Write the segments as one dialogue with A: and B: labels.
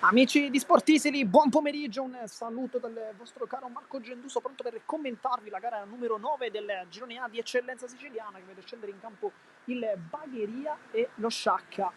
A: Amici di Sportisili, buon pomeriggio, un saluto dal vostro caro Marco Genduso, pronto per commentarvi la gara numero 9 del girone A di eccellenza siciliana che vede scendere in campo il Bagheria e lo Sciacca.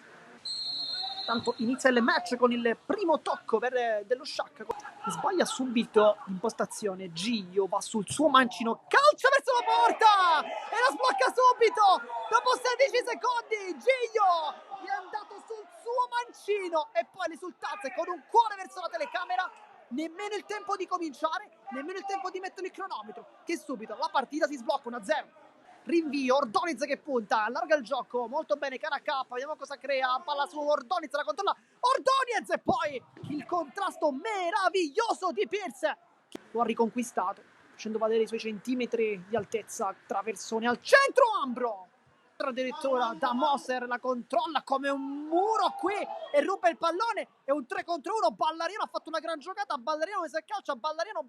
A: Tanto inizia il match con il primo tocco dello Sciacca. Sbaglia subito l'impostazione, Giglio va sul suo mancino, calcia verso la porta e la sblocca subito dopo 16 secondi. Giglio gli è andato sul suo mancino e poi l'esultanza con un cuore verso la telecamera. Nemmeno il tempo di cominciare, nemmeno il tempo di mettere il cronometro, che subito la partita si sblocca 1-0. Rinvio, Ordonez che punta, allarga il gioco, molto bene, cara K, vediamo cosa crea, palla su Ordonez, la controlla, Ordonez e poi il contrasto meraviglioso di Pierce, che lo ha riconquistato, facendo valere i suoi centimetri di altezza, traversone al centro, Ambro, addirittura da Moser la controlla come un muro qui e ruba il pallone, è un 3 contro 1, Ballariano ha fatto una gran giocata, Ballariano che si calcia, Ballariano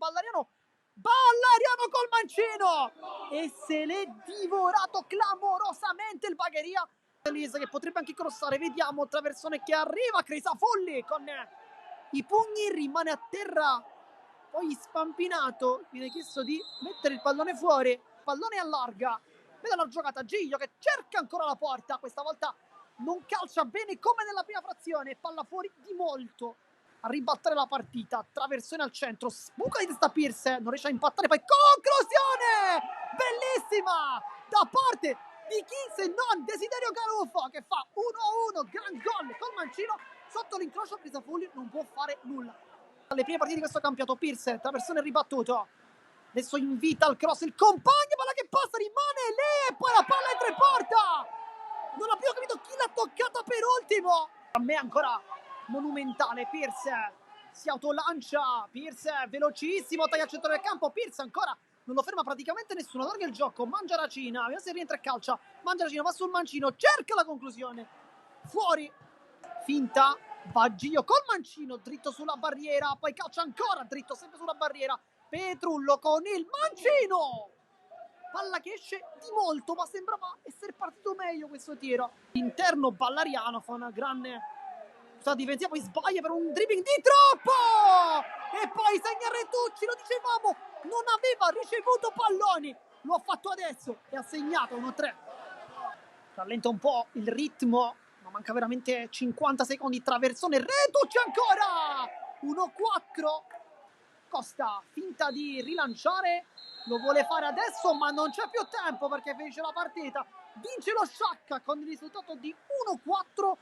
A: col mancino e se l'è divorato clamorosamente il Bagheria. Elisa che potrebbe anche crossare, vediamo, traversone che arriva, Crisafulli con i pugni, rimane a terra, poi spampinato, viene chiesto di mettere il pallone fuori, pallone allarga, vede la giocata, Giglio che cerca ancora la porta, questa volta non calcia bene come nella prima frazione, palla fuori di molto a ribattere la partita, traversone al centro, sbuca di testa Pierce, non riesce a impattare, poi conclusione bellissima da parte di chi se non Desiderio Caruffo che fa 1-1, gran gol col mancino, sotto l'incrocio Crisafulli non può fare nulla. Alle prime partite di questo campionato Pierce, traversone ribattuto, adesso invita al cross il compagno, palla che passa, rimane lì e poi la palla entra in porta, non ho più capito chi l'ha toccata per ultimo, a me ancora monumentale, Pierce si autolancia, Pierce velocissimo, taglia al centro del campo, Pierce ancora non lo ferma praticamente nessuno, allarga il gioco, mangia Racina, vediamo se rientra e calcia, mangia Racina, va sul mancino, cerca la conclusione, fuori, finta, Baggio col mancino, dritto sulla barriera, poi calcia ancora dritto, sempre sulla barriera, Petrullo con il mancino, palla che esce di molto, ma sembrava essere partito meglio questo tiro. Interno Ballariano fa una grande difensiva, poi sbaglia per un dribbling di troppo! E poi segna Retucci, lo dicevamo, non aveva ricevuto palloni, lo ha fatto adesso e ha segnato 1-3. Rallenta un po' il ritmo, ma manca veramente 50 secondi, traversone, Retucci ancora! 1-4. Costa finta di rilanciare, lo vuole fare adesso ma non c'è più tempo perché finisce la partita, vince lo Sciacca con il risultato di 1-4.